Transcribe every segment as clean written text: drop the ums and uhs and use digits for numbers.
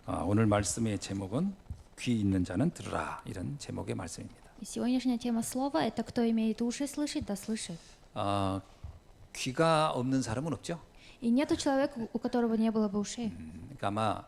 오늘 말씀의 제목은 귀 있는 자는 들으라 이런 제목의 말씀입니다. И сегодняшняя тема слова – это «Кто имеет уши слышать, да слышит». 귀가 없는 사람은 없죠. И нету человека, у которого не было бы ушей. 그러니까 아마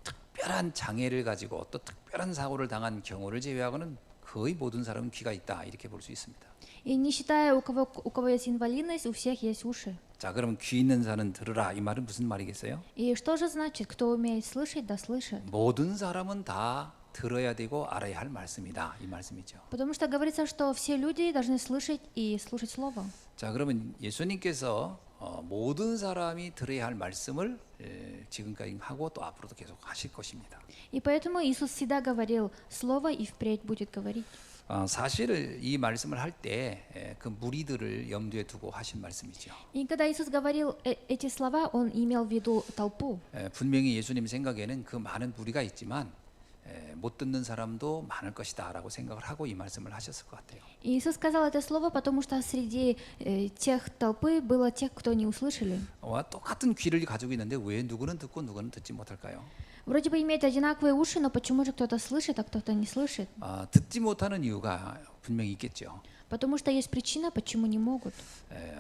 특별한 장애를 가지고 또 특별한 사고를 당한 경우를 제외하고는 거의 모든 사람은 귀가 있다 이렇게 볼 수 있습니다. И не считая, у кого есть инвалидность, у всех есть уши. 자, 그러면 귀 있는 자는 들으라 이 말은 무슨 말이겠어요? И что же значит, кто умеет слышать, да слышит? 모든 사람은 다 들어야 되고 알아야 할 말씀이다 이 말씀이죠. Потому что говорится, что все люди должны слышать и слушать Слово. 자, 그러면 예수님께서 모든 사람이 들어야 할 말씀을 지금까지 하고 또 앞으로도 계속 하실 것입니다. И поэтому Иисус всегда говорил Слово и впредь будет говорить. 사실 이 말씀을 할 때 그 무리들을 염두에 두고 하신 말씀이죠. И когда Иисус говорил эти слова, Он имел в виду толпу. 분명히 예수님 생각에는 그 많은 무리가 있지만 못 듣는 사람도 많을 것이다라고 생각을 하고 이 말씀을 하셨을 것 같아요. И Иисус сказал это слово, потому что среди тех толпы было тех, кто не услышали. 똑같은 귀를 가지고 있는데 왜 누구는 듣고 누구는 듣지 못할까요? Вроде бы имеют одинаковые уши, но почему же кто-то слышит, а кто-то не слышит? 듣지 못하는 이유가 분명히 있겠죠. Потому что есть причина, почему не могут.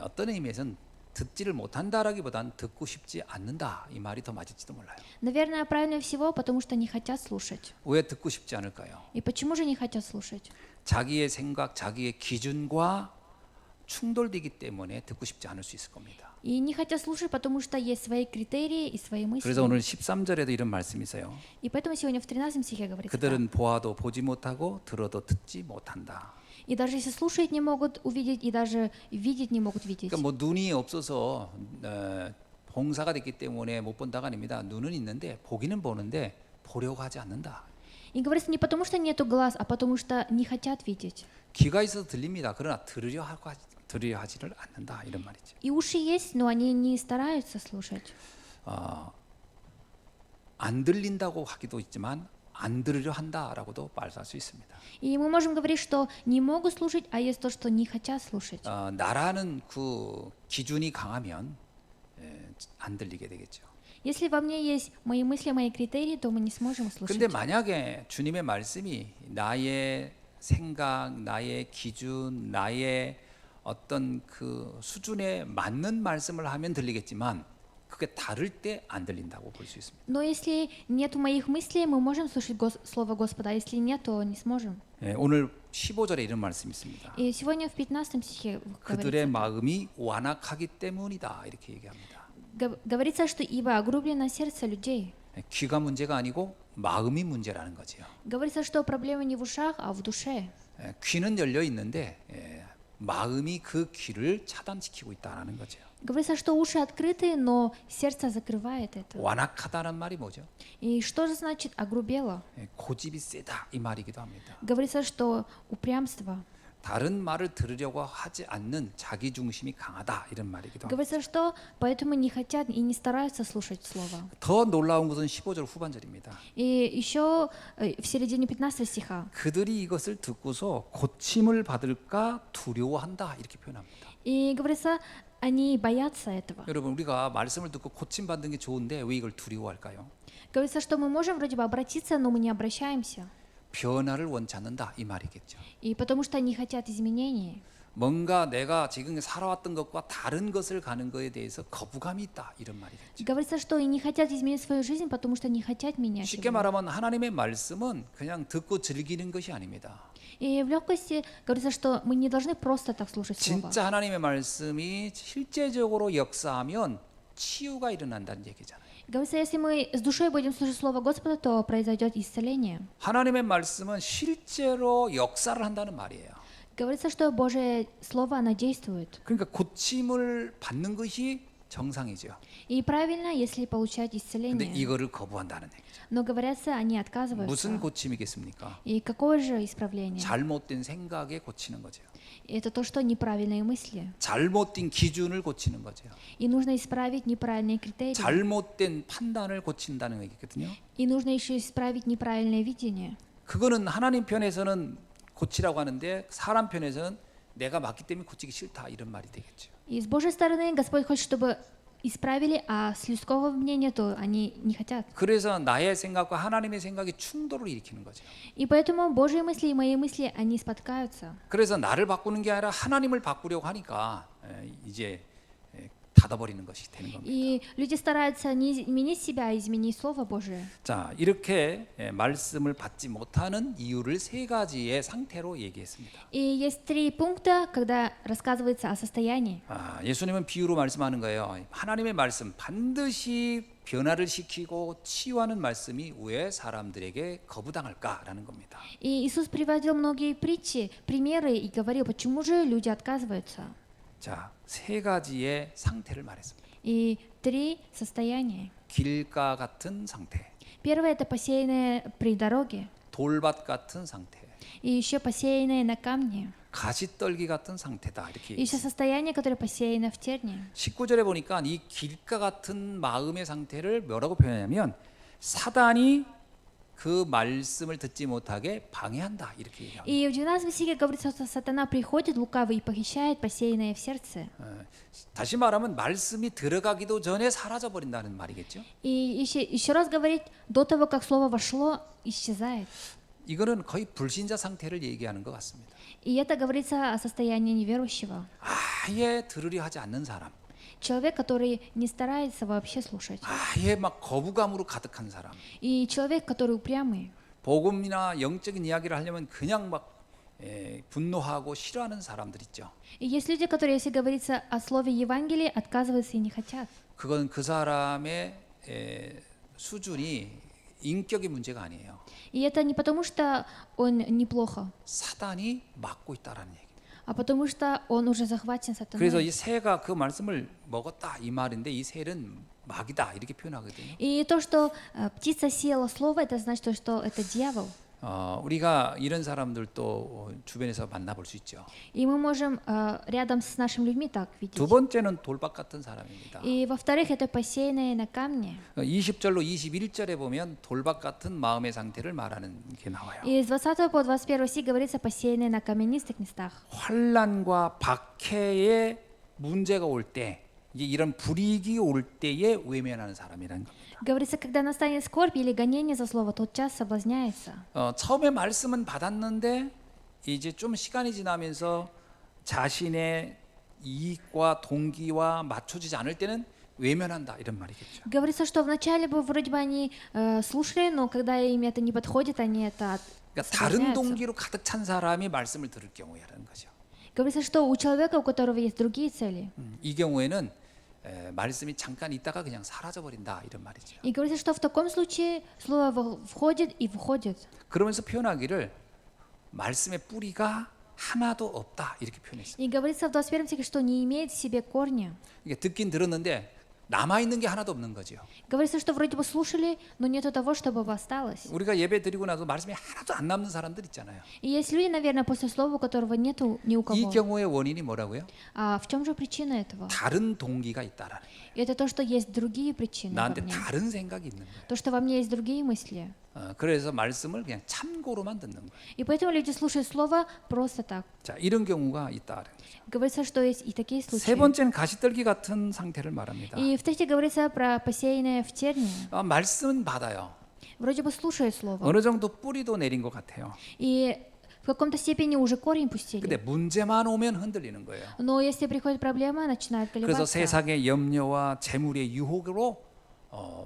어떤 의미에서는 듣지를 못한다라기보단 듣고 싶지 않는다 이 말이 더 맞을지도 몰라요. Наверное, правильнее всего, потому что не хотят слушать. 왜 듣고 싶지 않을까요? И почему же не хотят слушать? 자기의 생각, 자기의 기준과 충돌되기 때문에 듣고 싶지 않을 수 있을 겁니다. И не хотят слушать, потому что есть свои критерии и свои мысли. 그래서 오늘 13절에도 이런 말씀이 있어요. И поэтому сегодня в 13 стихе говорится так. 그들은 보아도 보지 못하고 들어도 듣지 못한다. И даже если слушать не могут увидеть, и даже видеть не могут видеть. 그러니까 뭐 눈이 없어서 봉사가 됐기 때문에 못 본다가 아닙니다. 눈은 있는데 보기는 보는데 보려고 하지 않는다. И говорится не потому, что нету глаз, а потому что не хотят видеть. 귀가 있어서 들립니다. 그러나 들으려 하지를 않는다 이런 말이죠. И уши есть, но они не стараются слушать. 안 들린다고 하기도 있지만 안 들으려 한다라고도 말할 수 있습니다. И мы можем говорить, что не могут слушать, а есть то, что не хотят слушать. 나라는 그 기준이 강하면 안 들리게 되겠죠. Если во мне есть мои мысли, мои критерии, то мы не сможем 근데 слушать. 만약에 주님의 말씀이 나의 생각, 나의 기준, 나의 어떤 그 수준에 맞는 말씀을 하면 들리겠지만 그게 다를 때 안 들린다고 볼 수 있습니다. Но если нет моих мыслей, мы можем слушать Слово Господа, а если нет, то не сможем. 오늘 15절에 이런 말씀이 있습니다. И сегодня в 15 стихе 그들의 говорится, 마음이 완악하기 때문이다 이렇게 얘기합니다. говорится, что ибо огрублено сердце людей. 귀가 문제가 아니고 마음이 문제라는 거죠. Говорится, что проблема не в ушах, а в душе. 귀는 열려 있는데 마음이 그 귀를 차단시키고 있다는 거죠. Говорится, что уши открыты, но сердце закрывает это. 완악하다는 말이 뭐죠? И что же значит огрубело? 고집이 세다 이 말이기도 합니다. Говорится, что упрямство. 다른 말을 들으려고 하지 않는 자기 중심이 강하다 이런 말이기도 합니다. Говорится, что поэтому не хотят и не стараются слушать Слово. 더 놀라운 것은 15절 후반절입니다. И еще в середине 15 стиха. 그들이 이것을 듣고서 고침을 받을까 두려워한다 이렇게 표현합니다. И говорится, они боятся этого. 여러분 우리가 말씀을 듣고 고침 받는 게 좋은데 왜 이걸 두려워할까요? Говорится, что мы можем вроде бы обратиться, но мы не обращаемся. 변화를 원치 않는다 이 말이겠죠. И потому что они хотят изменений. 뭔가 내가 지금 살아왔던 것과 다른 것을 가는 것에 대해서 거부감이 있다 이런 말이겠죠. Говорится, что и не хотят изменить свою жизнь, потому что не хотят менять 쉽게 его. 말하면 하나님의 말씀은 그냥 듣고 즐기는 것이 아닙니다. И в легкости говорится, что мы не должны просто так слушать Слово. 진짜 하나님의 말씀이 실제적으로 역사하면 치유가 일어난다는 얘기잖아요. Говорится, если мы с душой будем слушать Слово Господа, то произойдет исцеление. 하나님의 말씀은 실제로 역사를 한다는 말이에요. Говорится, что Божье Слово, оно действует. 그러니까 고침을 받는 것이 정상이죠. И правильно, если получать 근데 исцеление. 이거를 거부한다는 얘기죠. Но говорятся, они 무슨 отказываются. 고침이겠습니까? И какое же исправление? 잘못된 생각에 고치는 거죠. Это то, что неправильные мысли. 잘못된 기준을 고치는 거죠. И нужно исправить неправильные критерии. 잘못된 판단을 고친다는 얘기거든요. И нужно еще исправить неправильное видение. 그거는 하나님 편에서는 고치라고 하는데 사람 편에서는 내가 맞기 때문에 고치기 싫다 이런 말이 되겠죠. И с Божьей стороны Господь хочет, чтобы исправили, а с людского мнения то они не хотят. 그래서 나의 생각과 하나님의 생각이 충돌을 일으키는 거죠. И поэтому Божьи мысли и мои мысли, они споткаются. 그래서 나를 바꾸는 게 아니라 하나님을 바꾸려고 하니까 이제 닫아버리는 것이 되는 겁니다. И люди стараются не изменить себя, а изменить Слово Божие. 자, 이렇게 말씀을 받지 못하는 이유를 세 가지의 상태로 얘기했습니다. И есть 3 пункта, когда рассказывается о состоянии. 예수님은 비유로 말씀하는 거예요. 하나님의 말씀 반드시 변화를 시키고 치유하는 말씀이 왜 사람들에게 거부당할까라는 겁니다. И Иисус приводил многие притчи, примеры и говорил, почему же люди отказываются. 자, 세 가지의 상태를 말했습니다. И 3 состояния. 길가 같은 상태, Первое это посеянное при дороге, 돌밭 같은 상태, и еще посеянное на камне, 가시떨기 같은 상태다 이렇게 и еще состояние, которое посеяно в терне. 19절에 보니까 이 길가 같은 마음의 상태를 뭐라고 표현하냐면 사단이 그 말씀을 듣지 못하게 방해한다 이렇게 얘기합니다. И в 12 стихе говорится, что сатана приходит лукавый и похищает посеянное в сердце. 다시 말하면 말씀이 들어가기도 전에 사라져 버린다는 말이겠죠. И еще раз говорить, до того, как слово вошло, исчезает. 이거는 거의 불신자 상태를 얘기하는 것 같습니다. И это говорится о состоянии неверующего. 아예 들으려 하지 않는 사람, Человек, который не старается вообще слушать. 아예 막 거부감으로 가득한 사람, И человек, который упрямый. 복음이나 영적인 이야기를 하려면 그냥 막 분노하고 싫어하는 사람들 있죠. И есть люди, которые, если говорится о слове Евангелия, отказываются и не хотят. 그건 그 사람의 수준이 인격의 문제가 아니에요. И это не потому, что он неплохо, 사단이 막고 있다라는 얘기. а потому что он уже захвачен 그래서 сатаной. 이 새가 그 말씀을 먹었다 이 말인데 이 새는 마귀다 이렇게 표현하거든요. И то, что птица съела слово, это значит, что это дьявол. 우리가 이런 사람들도 주변에서 만나볼 수 있죠. И мы можем рядом с нашими людьми так видеть. 두 번째는 돌박 같은 사람입니다. И во-вторых, это посеянное на камне. 20절로 21절에 보면 돌박 같은 마음의 상태를 말하는 게 나와요. И с 20 по 21 стих говорится посеянное на каменистых местах. 환난과 박해의 문제가 올 때, 이제 이런 불이익이 올 때에 외면하는 사람이라는 겁니다. Говорится, когда настанет скорбь или гонение за слово, тот час соблазняется. 처음에 말씀은 받았는데 이제 좀 시간이 지나면서 자신의 이익과 동기와 맞춰지지 않을 때는 외면한다 이런 말이겠죠. Говорится, что вначале бы вроде бы они слушали, но когда им это не подходит, они это 그러니까 다른 соблазняются. 동기로 가득 찬 사람이 말씀을 들을 경우라는 거죠. Говорится, что у человека, у которого есть другие цели. 이 경우에는 말씀이 잠깐 있다가 그냥 사라져 버린다 이런 말이죠. И говорится, что в таком случае слово входит и выходит. 그러면서 표현하기를 말씀의 뿌리가 하나도 없다 이렇게 표현했어요. И говорится в 21 стихе, что не имеет в себе корня. 이게 듣긴 들었는데 남아 있는 게 하나도 없는 거죠. Говорится, что вроде бы слушали, но нету того, чтобы осталось. 우리가 예배 드리고 나서 말씀이 하나도 안 남는 사람들 있잖아요. И есть люди, наверное, после слова, у которого нету ни у 이 кого. 경우의 원인이 뭐라고요? А в чем же причина этого? 다른 동기가 있다라는 거예요. Это то, что есть другие причины во 나한테 мне. 다른 생각이 있는 거예요. То, что во мне есть другие мысли. 그래서 말씀을 그냥 참고로만 듣는 거예요. И поэтому люди слушают слово просто так. 자, 이런 경우가 있다라는 거죠. Говорится, что есть и такие 세 случаи. 번째는 가시떨기 같은 상태를 말합니다. И в-третьих, говорится про посеянное в терне. 말씀은 받아요. Вроде бы слушает слово. 어느 정도 뿌리도 내린 것 같아요. И в каком-то степени уже корень пустили. 근데 문제만 오면 흔들리는 거예요. Но если приходит проблема, начинает 그래서 колебаться. 세상의 염려와 재물의 유혹으로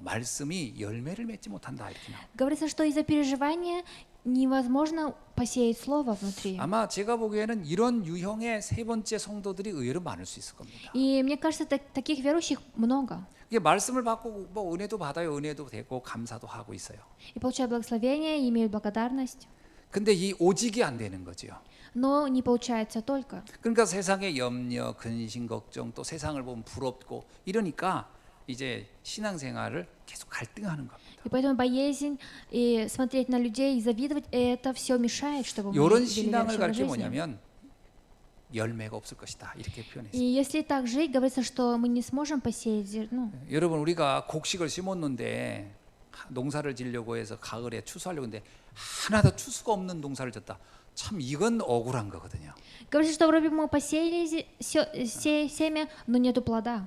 말씀이 열매를 맺지 못한다 이렇게 나와요. Говорится, что из-за переживания невозможно посеять слово внутри. 아마 제가 보기에는 이런 유형의 세 번째 성도들이 의외로 많을 수 있을 겁니다. И мне кажется, таких верующих много. 이게 말씀을 받고 뭐 은혜도 받아요, 은혜도 되고 감사도 하고 있어요. И получают благословение, и имеют благодарность. 근데 이 오직이 안 되는 거죠. Но не получается только. 그러니까 세상의 염려, 근심, 걱정, 또 세상을 보면 부럽고 이러니까 이제 신앙생활을 계속 갈등하는 겁니다. И поэтому боязнь и смотреть на людей и завидовать, это все мешает, чтобы мы 이런 вели 신앙을 верующим 가르쳐 жизнью. 뭐냐면 열매가 없을 것이다 이렇게 И 표현했어요. если так жить, говорится, что мы не сможем посеять зерно. 여러분 우리가 곡식을 심었는데 농사를 지려고 해서 가을에 추수하려고 했는데 하나도 추수가 없는 농사를 졌다. 참 이건 억울한 거거든요. Говорится, что вроде мы посеяли семя, но нету плода.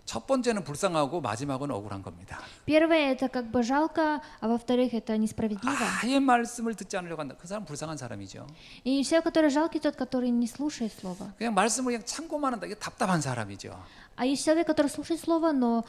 첫 번째는 불쌍하고 마지막은 억울한 겁니다. Первое это как бы жалко, а во-вторых это несправедливо. 아예 말씀을 듣지 않으려고 한다. 그 사람 불쌍한 사람이죠. И человек, который жалкий, тот, который не слушает слово. 그냥 말씀을 그냥 참고만 한다. 이게 답답한 사람이죠. А есть человек, который слушает слово, но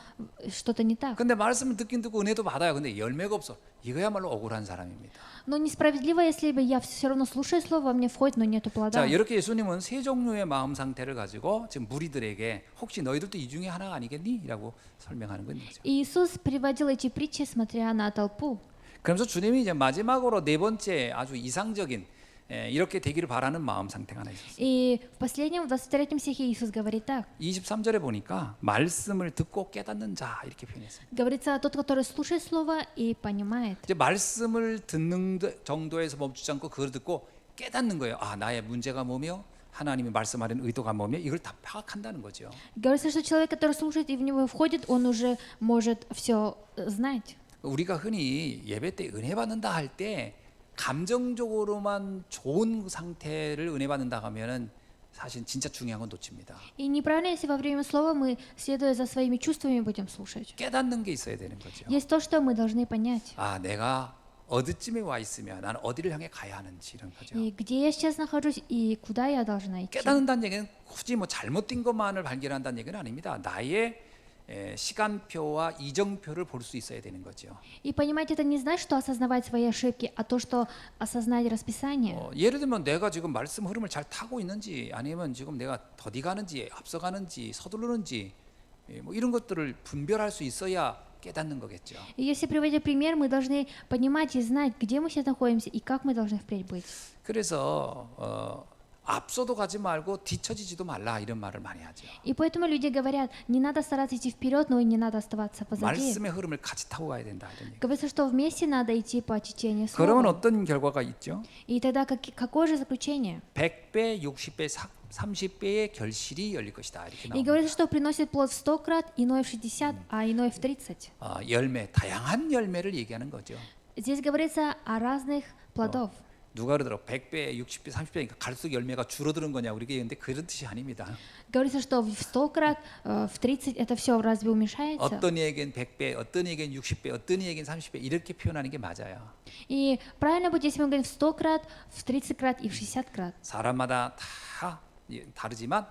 что-то не так. 근데 말씀을 듣긴 듣고 은혜도 받아요. 근데 열매가 없어. 이거야말로 억울한 사람입니다. Но несправедливо, если бы я все равно слушаю слово, во мне входит, но нету плода. 자, 이렇게 예수님은 세 종류의 마음 상태를 가지고 지금 무리들에게 혹시 너희들도 이 중에 하나가 아니겠니? 라고 설명하는 거죠. И Иисус приводил эти притчи, смотря на толпу. 그러면서 주님이 이제 마지막으로 네 번째 아주 이상적인 이렇게 되기를 바라는 마음 상태가 하나 있었어요. И в последнем, в 23 стихе Иисус говорит так. 23절에 보니까 말씀을 듣고 깨닫는 자 이렇게 표현했어요. Говорится, тот, который слушает слово и понимает. 이제 말씀을 듣는 정도에서 멈추지 않고 그걸 듣고 깨닫는 거예요. 아, 나의 문제가 뭐며 하나님이 말씀하는 의도가 뭐며 이걸 다 파악한다는 거죠. Говорится, что человек, который слушает и в него входит, он уже может все знать. 우리가 흔히 예배 때 은혜 받는다 할 때 감정적으로만 좋은 상태를 은혜 받는다 하면은 사실 진짜 중요한 건 놓칩니다. И неправильно, если во время слова мы, следуя за своими чувствами, будем слушать. 깨닫는 게 있어야 되는 거죠. Есть то, что мы должны понять. 아, 내가 어디쯤에 와 있으면 나는 어디를 향해 가야 하는지 이런 거죠. И где я сейчас нахожусь, и куда я должна идти. 깨닫는다는 얘기는 굳이 뭐 잘못된 것만을 발견한다는 얘기는 아닙니다. 나의 시간표와 이정표를 볼 수 있어야 되는 거죠. И понимать это не значит, что осознавать свои ошибки, а то, что осознать расписание. 예를 들면 내가 지금 말씀 흐름을 잘 타고 있는지 아니면 지금 내가 더디 가는지 앞서가는지 서두르는지 뭐 이런 것들을 분별할 수 있어야 깨닫는 거겠죠. И если приводить пример, мы должны понимать и знать, где мы сейчас находимся и как мы должны впредь быть. 그래서 앞서도 가지 말고 뒤처지지도 말라 이런 말을 많이 하죠. И поэтому люди говорят, не надо стараться идти вперед, но и не надо оставаться позади. 말씀의 흐름을 같이 타고 가야 된다 이런 얘기. Говорится, что вместе надо идти по течению 그러면 слова. 어떤 결과가 있죠? И тогда какое же заключение? 100배, 60배, 30배의 결실이 열릴 것이다 이렇게 И 나옵니다. говорится, что приносит плод в 100 крат, иной в 60, а иной в 30. 열매, 다양한 열매를 얘기하는 거죠. Здесь говорится о разных плодов. 누가 그러더라고 100배, 60배, 30배니까 갈수록 열매가 줄어드는 거냐고 이렇게 얘기했는데 그런 뜻이 아닙니다. Говорится, что в 100 крат, в 30 это все разве уменьшается? 어떤 이에겐 100배, 어떤 이에겐 60배, 어떤 이에겐 30배 이렇게 표현하는 게 맞아요. И правильно будет, если мы говорим в 100 крат, в 30 крат и в 60 крат. 사람마다 다 다르지만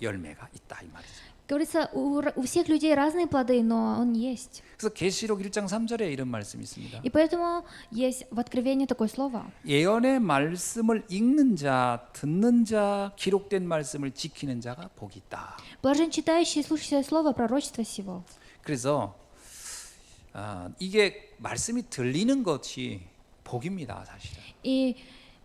열매가 있다 이 말이죠. Говорится, у всех людей разные плоды, но он есть. 그래서 계시록 1장 3절에 이런 말씀이 있습니다. И поэтому есть в Откровении такое слово. 예언의 말씀을 읽는 자, 듣는 자, 기록된 말씀을 지키는 자가 복이 있다. Блажен читающий и слушающий слово пророчества сего. 그래서 이게 말씀이 들리는 것이 복입니다, 사실은. И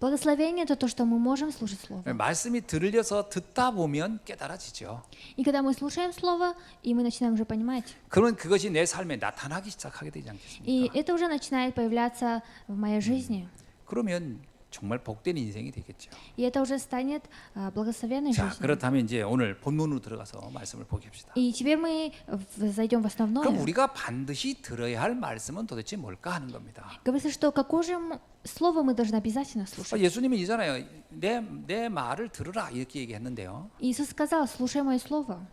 благословение это то, что мы можем слушать слово. 말씀이 들려서 듣다 보면 깨달아지죠. И когда мы слушаем слово, и мы начинаем уже понимать, 그러면 그것이 내 삶에 나타나기 시작하게 되지 않겠습니까? и это уже начинает появляться в моей жизни. 그러면 정말 복된 인생이 되겠죠. И это уже станет благословенной 자, жизнью. 그렇다면 이제 오늘 본문으로 들어가서 말씀을 보게 합시다. И теперь мы зайдем в 그럼 основное. 우리가 반드시 들어야 할 말씀은 도대체 뭘까 하는 겁니다. Говорится, что какое же слово мы должны обязательно слушать. 예수님이 이잖아요. 내 말을 들으라 이렇게 얘기했는데요. Иисус сказал, слушай мое слово.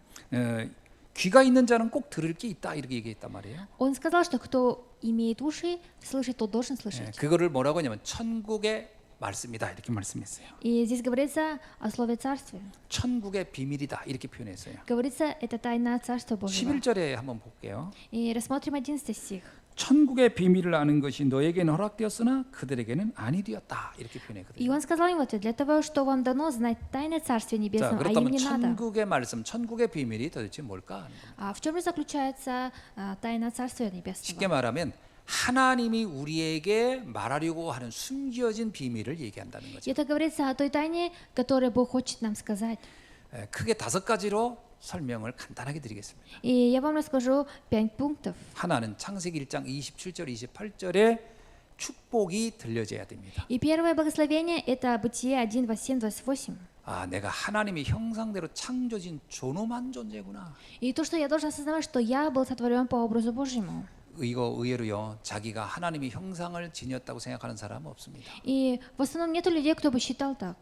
귀가 있는 자는 꼭 들을 게 있다 이렇게 얘기했단 말이에요. Он сказал, что кто имеет уши, слышит, тот должен слышать. 그거를 뭐라고 하냐면 천국의 말씀이다 이렇게 말씀했어요. И здесь говорится о слове царствия. 천국의 비밀이다 이렇게 표현했어요. Говорится, это тайна Царства Божьего. 11절에 한번 볼게요. И рассмотрим 11 стих. 천국의 비밀을 아는 것이 너에게는 허락되었으나 그들에게는 아니 되었다 이렇게 И 표현했거든요. он сказал им в ответ, для того, что вам дано знать тайны Царствия 자, Небесного, а им 그렇다면 не надо. 천국의 말씀, 천국의 비밀이 도대체 뭘까 하는 겁니다. А в чем же заключается тайна Царствия 쉽게 Небесного? 말하면 하나님이 우리에게 말하려고 하는 숨겨진 비밀을 얘기한다는 거죠. Это говорится о той тайне, которую Бог хочет нам сказать. 크게 5가지로 설명을 간단하게 드리겠습니다. И я вам расскажу 5 пунктов. 하나는 창세기 1장 27절 28절에 축복이 들려져야 됩니다. И первое благословение – это Бытие 1, 27, 28. 아, 내가 하나님의 형상대로 창조진 존엄한 존재구나. И то, что я должен осознавать, что я был сотворен по образу Божьему. 이거 의외로요. 자기가 하나님의 형상을 지녔다고 생각하는 사람은 없습니다. И в основном нету людей, кто бы считал так.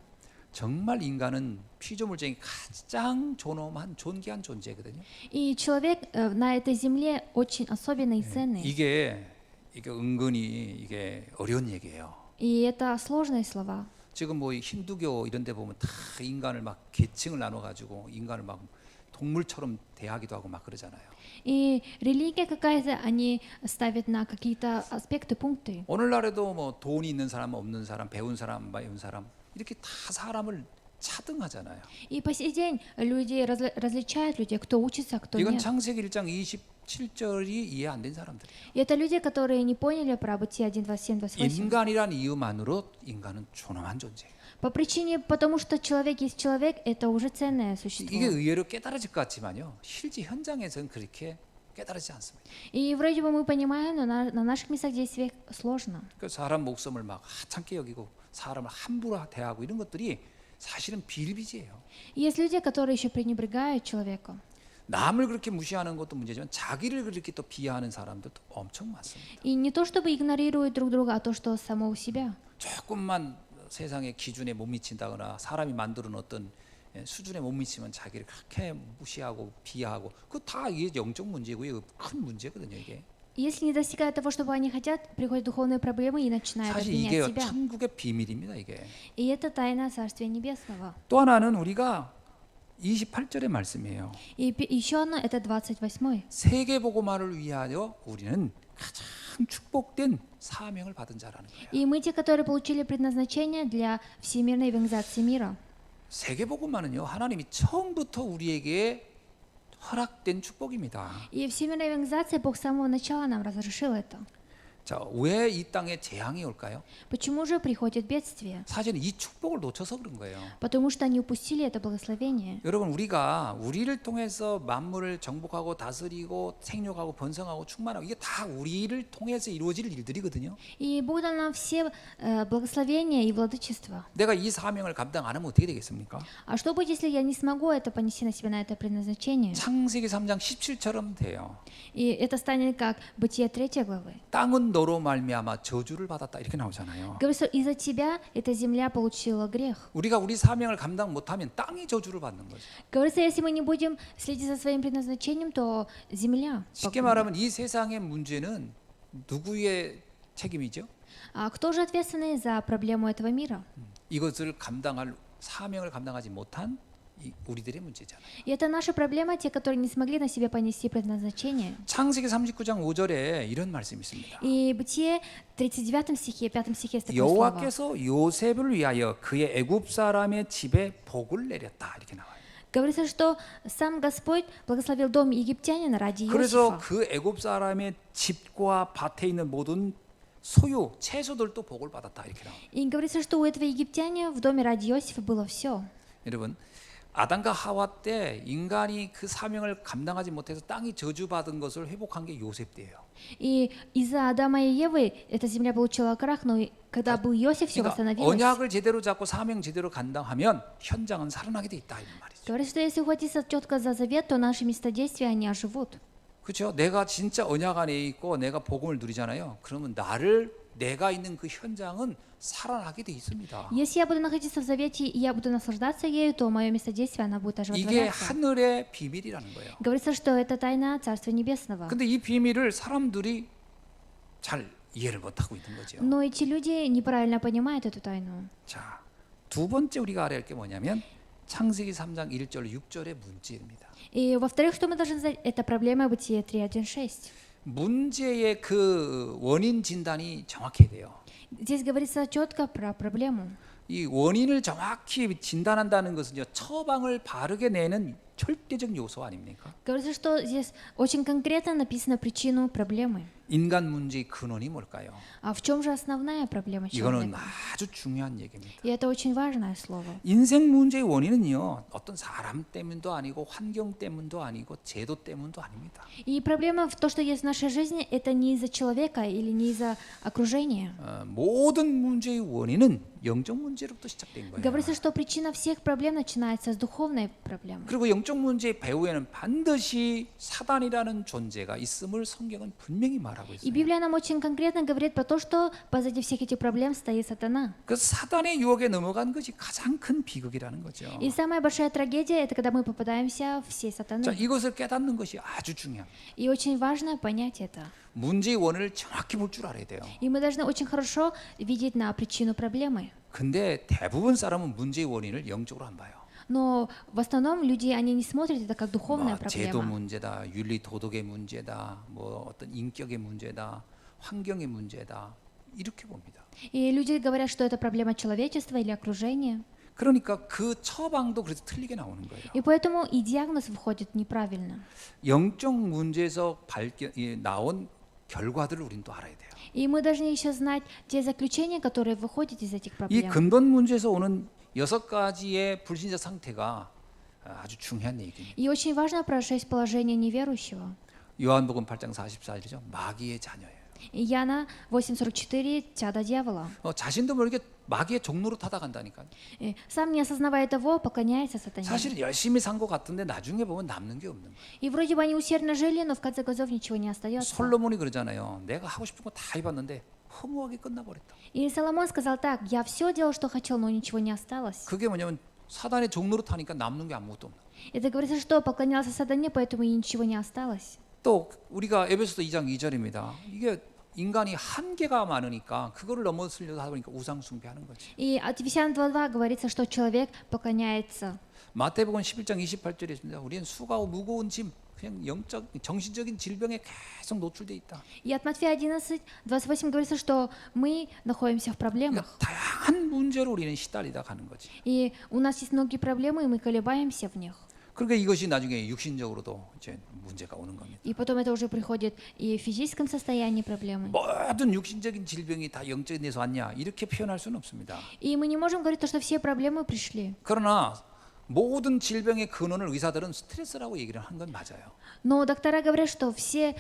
정말 인간은 피조물 중에 가장 존엄한 존귀한 존재거든요. И человек на этой земле очень особенный и ценный. 이게 은근히 이게 어려운 얘기예요. И это сложные слова. 지금 뭐 힌두교 이런 데 보면 다 인간을 막 계층을 나눠 가지고 인간을 막 동물처럼 대하기도 하고 막 그러잖아요. И религия какая-то, они ставят на какие-то аспекты, пункты. 오늘날에도 뭐 돈이 있는 사람, 없는 사람, 배운 사람, 배운 사람 이렇게 다 사람을 차등하잖아요. И по сей день люди различают людей, кто учится, а кто 이건 нет. 창세기 1장 27절이 이해 안 된 사람들이에요. И это люди, которые не поняли про Бытие 1, 27, 28. 인간이란 이유만으로 인간은 존엄한 존재예요. По причине, потому что человек есть человек, это уже ценное 이게 существо. 의외로 깨달아질 것 같지만요. 실제 현장에서는 그렇게 깨달아지지 않습니다. И вроде бы мы понимаем, но на наших местах действий сложно. 그 사람 목숨을 막 하찮게 여기고 사람을 함부로 대하고 이런 것들이 사실은 비일비재예요. И есть люди, которые еще пренебрегают человеком. 남을 그렇게 무시하는 것도 문제지만 자기를 그렇게 또 비하하는 사람들도 엄청 많습니다. И не то чтобы игнорируют друг друга, а то, что самого себя. 조금만 세상의 기준에 못 미친다거나 사람이 만드는 어떤 수준에 못 미치면 자기를 그렇게 무시하고 비하하고 그거 다 이게 영적 문제고요. 이거 큰 문제거든요. 이게 Если не достигают того, что они хотят, приходят духовные проблемы и начинают 사실 обвинять 이게 себя. 천국의 비밀입니다. 이게 И это тайна Царствия Небесного. 또 하나는 우리가 28절의 말씀이에요. И еще одно, это 28. 세계복음화를 위하여 우리는 가장 축복된 사명을 받은 자라는 거예요. И мы те, которые получили предназначение для всемирной евангелизации мира. 세계복음화는요, 하나님이 처음부터 우리에게 허락된 축복입니다. И всемирная евангелизация Бог с самого начала нам разрешил это. 자, 왜 이 땅에 재앙이 올까요? Почему же приходит бедствие? 사실 이 축복을 놓쳐서 그런 거예요. Потому что они упустили это благословение. 여러분, 우리가 우리를 통해서 만물을 정복하고 다스리고 생육하고 번성하고 충만하고 이게 다 우리를 통해서 이루어질 일들이거든요. И Бог дал нам все благословения и владычество. 내가 이 사명을 감당 안 하면 어떻게 되겠습니까? А что будет, если я не смогу это понести на себя, на это предназначение? 창세기 3장 17처럼 돼요. И это станет как Бытие 3 главы. 땅은 너로 말미암아 저주를 받았다 이렇게 나오잖아요. Говорится, из-за тебя эта земля получила грех. 우리가 우리 사명을 감당 못하면 땅이 저주를 받는 거죠. Говорится, если мы не будем следить за своим предназначением, то земля. 쉽게 말하면 이 세상의 문제는 누구의 책임이죠? А кто же ответственный за проблему этого мира? 이것을 감당할 사명을 감당하지 못한 우리들의 문제잖아요. И это наша проблема, те, которые не смогли на себе понести предназначение. 창세기 39장 5절에 이런 말씀이 있습니다. И Бытие 39 стихе, 5 стихе есть такое слово. 여호와께서 요셉을 위하여 그의 애굽 사람의 집에 복을 내렸다 이렇게 나와요. Говорится, что сам Господь благословил дом египтянина ради 그래서 Иосифа. 그 애굽 사람의 집과 밭에 있는 모든 소유 채소들도 복을 받았다 이렇게 나와요. И говорится, что у этого египтянина в доме ради Иосифа было все. 여러분, 아담과 하와 때 인간이 그 사명을 감당하지 못해서 땅이 저주받은 것을 회복한 게 요셉 때예요. И из-за Адама и Евы эта земля получила крах, но когда был Иосиф, все 그러니까 восстановилось. 언약을 제대로 잡고 사명 제대로 감당하면 현장은 살아나게 돼 있다 이런 말이죠. Говорится, что если ухватиться четко за завет, то наши местодействия, они оживут. 그렇죠? 내가 진짜 언약 안에 있고 내가 복음을 누리잖아요. 그러면 내가 있는 그 현장은 살아나게 돼 있습니다. Если я буду находиться в завете и я буду наслаждаться ею, то мое местодействие, она будет 이게 оживотворяться. 하늘의 비밀이라는 거예요. Говорится, что это тайна Царства Небесного. 근데 이 비밀을 사람들이 잘 이해를 못하고 있는 거죠. Но эти люди неправильно понимают эту тайну. 자, 두 번째 우리가 알아야 할 게 뭐냐면 창세기 3장 1절 6절의 문제입니다. И во-вторых, что мы должны знать, это проблема Бытия 3.1.6. 문제의 그 원인 진단이 정확해야 돼요. Здесь говорится четко про проблему. 이 원인을 정확히 진단한다는 것은요, 처방을 바르게 내는 절대적 요소 아닙니까? Говорится, что здесь очень конкретно написано причину проблемы. 인간 문제의 근원이 뭘까요? А в чем же основная проблема 이거는 человека? 아주 중요한 얘기입니다. И это очень важное слово. 인생 문제의 원인은요, 어떤 사람 때문도 아니고 환경 때문도 아니고 제도 때문도 아닙니다. И проблема в том, что есть в нашей жизни, это не из-за человека или не из-за окружения. 모든 문제의 원인은 영적 문제로부터 시작된 거예요. Говорится, что причина всех проблем начинается с духовной проблемы. 그리고 영적 영적 문제 배후에는 반드시 사단이라는 존재가 있음을 성경은 분명히 말하고 И 있어요. Библия нам очень конкретно говорит про то, что позади всех этих проблем стоит сатана. 그 사단의 유혹에 넘어간 것이 가장 큰 비극이라는 거죠. И самая большая трагедия — это когда мы попадаемся в сеть 자, сатаны. 이것을 깨닫는 것이 아주 중요합니다. И очень важно понять это. 문제의 원인을 정확히 볼 줄 알아야 돼요. И мы должны очень хорошо видеть на причину проблемы. 근데 대부분 사람은 문제의 원인을 영적으로 안 봐요. Но в основном люди, они не смотрят это как духовная 뭐 제도 проблема. 문제다, 윤리 도덕의 문제다, 뭐 어떤 인격의 문제다, 환경의 문제다 이렇게 봅니다. И люди говорят, что это проблема человечества или окружения. 그러니까 그 처방도 그래서 틀리게 나오는 거예요. И поэтому и диагноз выходит неправильно. 영적 문제에서 나온 결과들을 우리는 또 알아야 돼요. И мы должны еще знать те заключения, которые выходят из этих 이 проблем. 근본 문제에서 오는 6가지의 불신자 상태가 아주 중요한 얘기입니다. И очень важно про 6 положений неверующего. 요한복음 8장 44절이죠. 마귀의 자녀예요. И Яна 8:44 «Чадо дьявола». 자신도 모르게 마귀의 종로로 타다간다니까요. И сам не осознавая того, поклоняется сатане. 사실 열심히 산 것 같은데 나중에 보면 남는 게 없는 거예요. И вроде бы они усердно жили, но в конце концов ничего не остается. 솔로몬이 그러잖아요. 내가 하고 싶은 거 다 해봤는데 허무하게 끝나버렸다. И Соломон сказал так: «Я все делал, что хотел, но ничего не осталось». 그게 뭐냐면 사단의 종로로 타니까 남는 게 아무것도 없는 거예요. Это говорится, что поклонялся сатане, поэтому и ничего не осталось. 또 우리가 에베소서 2장 2절입니다. 이게 인간이 한계가 많으니까 그거를 넘어서려고 하다 보니까 우상 숭배하는 거지. И от Ефесян 2:2 говорится, что человек поклоняется. 마태복음 11장 28절에 있습니다. 우리는 수고하고 무거운 짐, 그냥 영적, 정신적인 질병에 계속 노출돼 있다. И от Матфея 11:28 говорится, что мы находимся в проблемах. 그러니까 다양한 문제로 우리는 시달리다 가는 거지. И у нас есть многие проблемы, и мы колебаемся в них. 그러니까 이것이 나중에 육신적으로도 이제 문제가 오는 겁니다. И потом это уже приходит и в физическом состоянии проблемы. 모든 육신적인 질병이 다 영적인 데서 왔냐 이렇게 표현할 수는 없습니다. И мы не можем говорить, что все проблемы пришли. 그러나 모든 질병의 근원을 의사들은 스트레스라고 얘기를 한 건 맞아요. Но доктора говорят, что все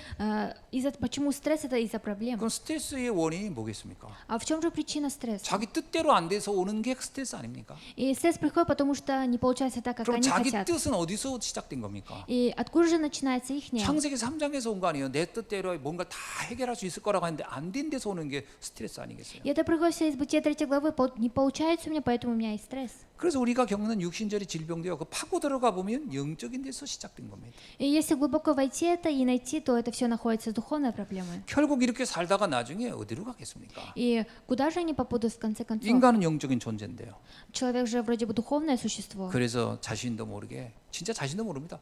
почему стресс — это из-за проблем. 그럼 스트레스의 원인이 뭐겠습니까? А в чем же причина стресса? 자기 뜻대로 안 돼서 오는 게 스트레스 아닙니까? И стресс приходит, потому что не получается так, как 그럼 они 자기 хотят. 뜻은 어디서 시작된 겁니까? И откуда же начинается их? 창세기 3장에서 온 거 아니에요? 내 뜻대로 뭔가 다 해결할 수 있을 거라고 하는데 안 된 데서 오는 게 스트레스 아니겠어요? И это приходит все из Бытия 3 главы. Не получается у меня, поэтому у меня есть стресс. 그래서 우리가 겪는 육신적인 질병도요. 그 파고 들어가 보면 영적인 데서 시작된 겁니다. И если глубоко войти это и найти, то это все находится с духовной проблемой. 결국 이렇게 살다가 나중에 어디로 가겠습니까? И куда же они попадут в конце концов? 인간은 영적인 존재인데요. Человек же вроде бы духовное существо. 그래서 자신도 모르게 진짜 자신도 모릅니다.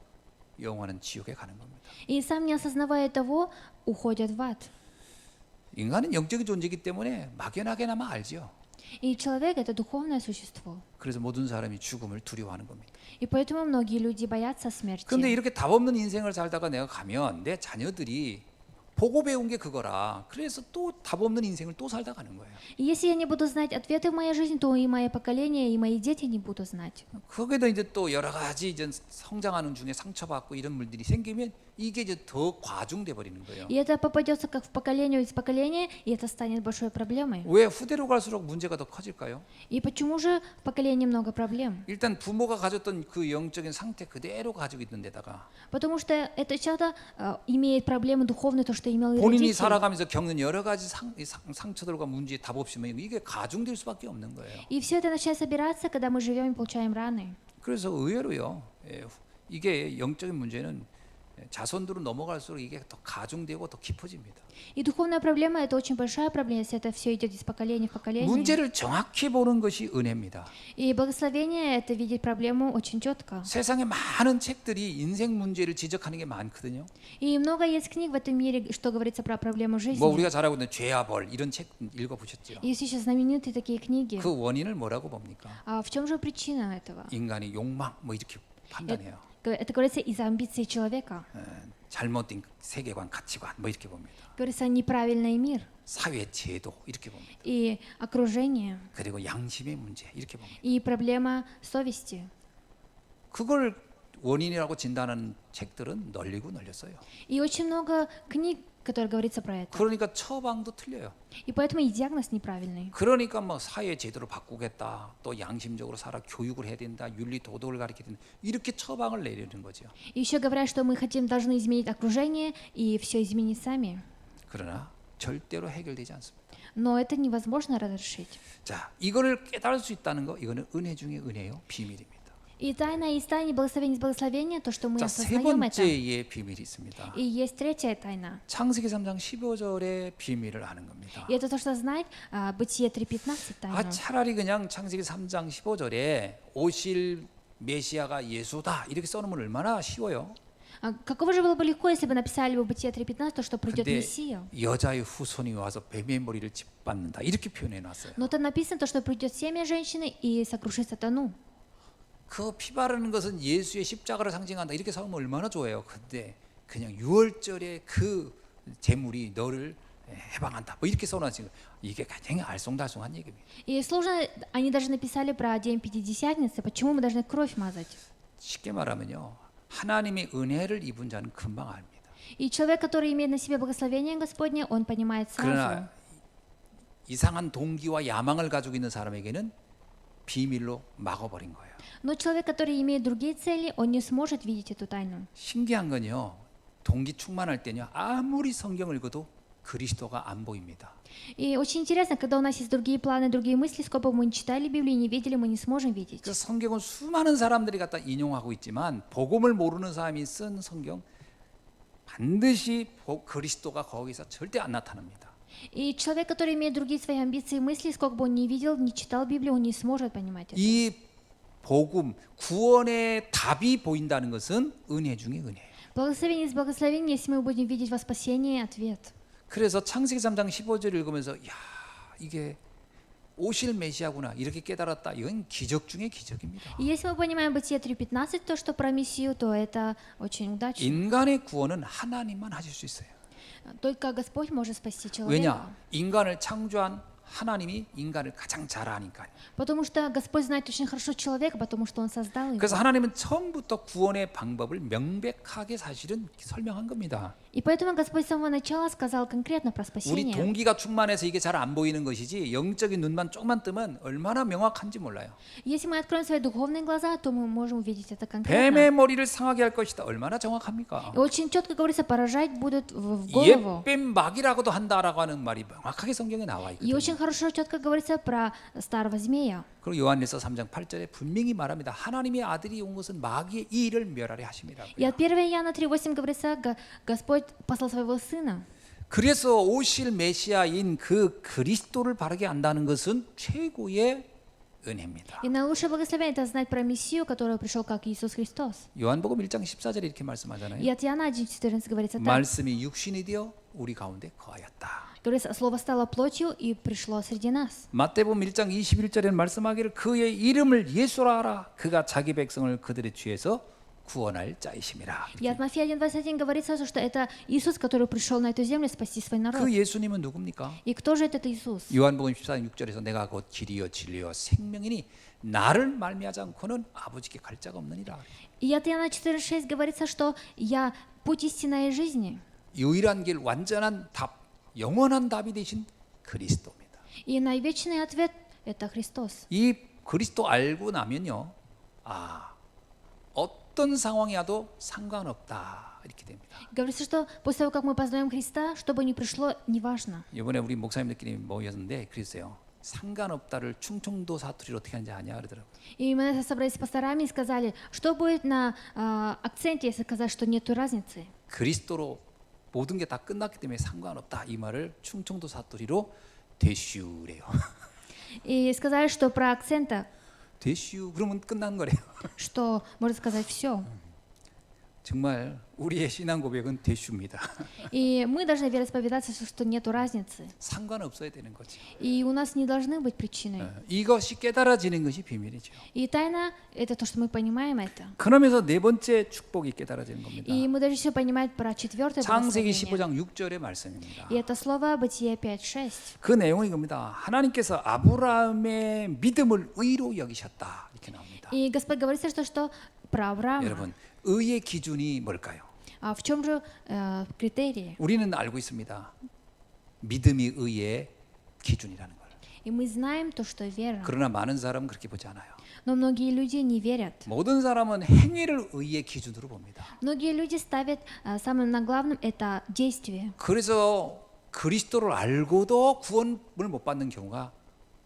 영원한 지옥에 가는 겁니다. И сам не осознавая того, уходят в ад. 인간은 영적인 존재이기 때문에 막연하게나마 알죠. И человек — это духовное существо. 그래서 모든 사람이 죽음을 두려워하는 겁니다. И поэтому многие люди боятся смерти. 그런데 이렇게 답 없는 인생을 살다가 내가 가면 내 자녀들이 보고 배운 게 그거라. 그래서 또 답 없는 인생을 또 살다 가는 거예요. И если я не буду знать ответы в моей жизни, то и мое поколение, и мои дети не будут знать. 거기에도 이제 또 여러 가지 이제 성장하는 중에 상처받고 이런 물들이 생기면 이게 이제 더 과중돼 버리는 거예요. И это попадется как в поколение из поколения, и это станет большой проблемой. 왜 후대로 갈수록 문제가 더 커질까요? И почему же в поколении много проблем? 일단 부모가 가졌던 그 영적인 상태 그대로 가지고 있는 데다가 Потому что это чадо имеет проблемы духовные, то, что имел и 본인이 родитель. 살아가면서 겪는 여러 가지 상처들과 문제에 답 없으면 이게 가중될 수밖에 없는 거예요. И все это начинает собираться, когда мы живем и получаем раны. 그래서 의외로요, 이게 영적인 문제는 자손들로 넘어갈수록 이게 더 가중되고 더 깊어집니다. И духовная проблема — это очень большая проблема, если это все идет из поколения в поколение. 문제를 정확히 보는 것이 은혜입니다. И благословение — это видеть проблему очень четко. 세상에 많은 책들이 인생 문제를 지적하는 게 많거든요. И много есть книг в этом мире, что говорится про проблему жизни. 뭐 우리가 잘 알고 있는 죄와 벌 이런 책 읽어보셨죠? Есть сейчас знаменитые такие книги. 그 원인을 뭐라고 봅니까? А в чем же причина этого? 인간의 욕망 뭐 이렇게 판단해요. Это говорится из-за амбиций человека. 잘못된 세계관, 가치관 뭐 이렇게 봅니다. Говорится неправильный мир 사회 제도 이렇게 봅니다. и окружение, 그리고 양심의 문제 이렇게 봅니다. и проблема совести. 그걸 원인이라고 진단하는 책들은 널리고 널렸어요. И очень много книг, которой говорится про это. 그러니까 처방도 틀려요. И поэтому и диагноз неправильный. 그러니까 뭐 사회 제도를 바꾸겠다, 또 양심적으로 살아 교육을 해야 된다, 윤리 도덕을 가르쳐야 된다, 이렇게 처방을 내리는 거죠. И еще говорят, что мы должны изменить окружение и все изменить сами. 그러나 절대로 해결되지 않습니다. Но это невозможно разрешить. 자, 이거를 깨달을 수 있다는 거, 이거는 은혜 중에 은혜요, 비밀입니다. И тайна из тайны, благословение из благословения, то, что мы 자, 세 осознаем это. 번째의 비밀이 있습니다. И есть третья тайна. 창세기 3장 15절의 비밀을 아는 겁니다. И это то, что знает Бытие 3:15 тайну. 차라리 그냥 창세기 3장 15절에 오실 메시아가 예수다 이렇게 써놓으면 얼마나 쉬워요. Каково же было бы легко, если бы написали бы Бытие 3:15, то, что придет 근데 Мессия. 여자의 후손이 와서 뱀의 머리를 짓밟는다 이렇게 표현해 놨어요. Но там написано то, что придет семя женщины и сокрушит сатану. 그 피 바르는 것은 예수의 십자가를 상징한다 이렇게 써놓으면 얼마나 좋아요. 근데 그냥 유월절에 그 제물이 너를 해방한다 뭐 이렇게 써놨지. 이게 굉장히 알쏭달쏭한 얘기입니다. И сложно, они даже написали про День Пятидесятницы, почему мы должны кровь мазать. 쉽게 말하면요, 하나님의 은혜를 입은 자는 금방 압니다. И человек, который имеет на себе благословение Господне, он понимает сразу. 그러나 이상한 동기와 야망을 가지고 있는 사람에게는 비밀로 막아버린 거예요. Но человек, который имеет другие цели, он не сможет видеть эту тайну. 신기한 건요, 동기 충만할 때는요, 아무리 성경을 읽어도 그리스도가 안 보입니다. И очень интересно, когда у нас есть другие планы, другие мысли, сколько бы мы ни читали Библию, не видели, мы не сможем видеть. 그 성경은 수많은 사람들이 갖다 인용하고 있지만 복음을 모르는 사람이 쓴 성경 반드시 그리스도가 거기서 절대 안 나타납니다. И человек, который имеет другие свои амбиции и мысли, сколько бы он ни видел, не читал Библию, он не сможет понимать это. 이 복음, 구원의 답이 보인다는 것은 은혜 중에 은혜예요. Благословение из благословения, если мы будем видеть во спасении, ответ. 그래서 창세기 3장 15절을 읽으면서 야, 이게 오실 메시아구나 이렇게 깨달았다. 이건 기적 중에 기적입니다. И если мы понимаем Бытие 3:15, то, что про Мессию, то это очень удачно. 인간의 구원은 하나님만 하실 수 있어요. Только Господь может спасти человека. 왜냐? 인간을 창조한 하나님이 인간을 가장 잘 아니까요. Потому что Господь знает очень хорошо человека, потому что Он создал его. 그래서 하나님은 처음부터 구원의 방법을 명백하게 사실은 설명한 겁니다. И поэтому Господь с самого начала сказал конкретно про 우리 спасение. 동기가 충만해서 이게 잘 안 보이는 것이지 영적인 눈만 조금만 뜨면 얼마나 명확한지 몰라요. Если мы откроем свои духовные глаза, то мы можем увидеть это 뱀의 конкретно. 머리를 상하게 할 것이다. 얼마나 정확합니까? И очень четко говорится, поражать будут в голову. 옛뱀 막이라고도 한다라고 하는 말이 명확하게 성경에 나와 И 있거든요. очень хорошо, четко говорится про старого змея. 그리고 요한일서 3장 8절에 분명히 말합니다. 하나님의 아들이 온 것은 마귀의 이 일을 멸하려 하심이라고요. И от 1 Иоанна 3:8 говорится, Господь послал своего Сына. 그래서 오실 메시아인 그 그리스도를 바르게 안다는 것은 최고의 은혜입니다. И наилучшее благословение — это знать про Мессию, который пришел как Иисус Христос. 요한복음 1장 14절에 이렇게 말씀하잖아요. И от Иоанна 1:14 говорится так. 말씀이 육신이 되어 우리 가운데 거하였다. Говорится, Слово стало плотью и пришло среди нас. 마태복음 1장 21절에는 말씀하기를 그의 이름을 예수라 하라. 그가 자기 백성을 그들의 죄에서 구원할 자이심이라. И от Матфея 1:21 говорится, что это Иисус, который пришел на эту землю спасти свой народ. 그 예수님은 누굽니까? И кто же этот Иисус? 요한복음 14장 6절에서 내가 곧 길이요 진리요 생명이니 나를 말미하지 않고는 아버지께 갈 자가 없느니라. И от Иоанна 4:6 говорится, что я путь истинной жизни. 유일한 길, 완전한 답, 영원한 답이 되신 그리스도입니다. И наивечный ответ — это Христос. 이 그리스도 알고 나면요, 어떤 상황이 와도 상관없다 이렇게 됩니다. Говорится, что после того, как мы познаем Христа, что бы ни пришло, неважно. 이번에 우리 목사님들끼리 모였는데 그랬어요. 상관없다를 충청도 사투리로 어떻게 하는지 아냐 그러더라고요. И мы собрались с пасторами и сказали, что будет на акценте, если сказать, что нету разницы. 그리스도로 모든 게 다 끝났기 때문에 상관없다 이 말을 충청도 사투리로 되슈래요. И сказали, что про акцента, 되슈 그러면 끝난 거래요. что можно сказать все. 정말 우리의 신앙 고백은 되슈입니다. И мы должны вероисповедаться, что нету разницы. 상관없어야 되는 거지. И у нас не должны быть причиной. 이것이 깨달아지는 것이 비밀이죠. И тайна — это то, что мы понимаем это. 그러면서 네 번째 축복이 깨달아지는 겁니다. И мы должны все понимать про четвертое 창세기 благословение. 15장 6절의 말씀입니다. И это слово Бытие 5:6. 그 내용은 이겁니다. 하나님께서 아브라함의 믿음을 의로 여기셨다 이렇게 나옵니다. И Господь говорит, что про Авраама. 여러분, 의의 기준이 뭘까요? А в чем же критерии? 우리는 알고 있습니다. 믿음이 의의 기준이라는 걸. И мы знаем то, что вера. 그러나 많은 사람은 그렇게 보지 않아요. Но многие люди не верят. 모든 사람은 행위를 의의 기준으로 봅니다. Многие люди ставят самым на главным это действие. 그래서 그리스도를 알고도 구원을 못 받는 경우가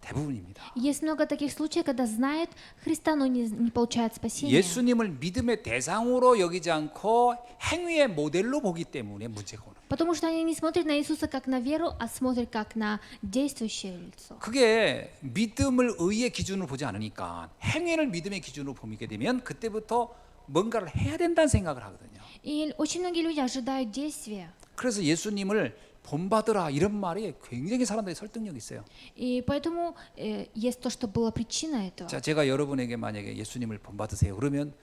대부분입니다. Есть много таких случаев, когда знают Христа, но не получают спасения. 예수님을 믿음의 대상으로 여기지 않고 행위의 모델로 보기 때문에 문제가 오는 거예요. Потому что они не смотрят на Иисуса как на веру, а смотрят как на действующее лицо. 그게 믿음을 의의 기준으로 보지 않으니까 행위를 믿음의 기준으로 보게 되면 그때부터 뭔가를 해야 된다는 생각을 하거든요. И очень многие люди ожидают действия. 그래서 예수님을 본받으라 이런 말이 굉장히 사람들이 설득력이 있어요. И поэтому есть то, что была причина этого. 자, 제가 여러분에게 만약에 예수님을 본받으세요. 그러면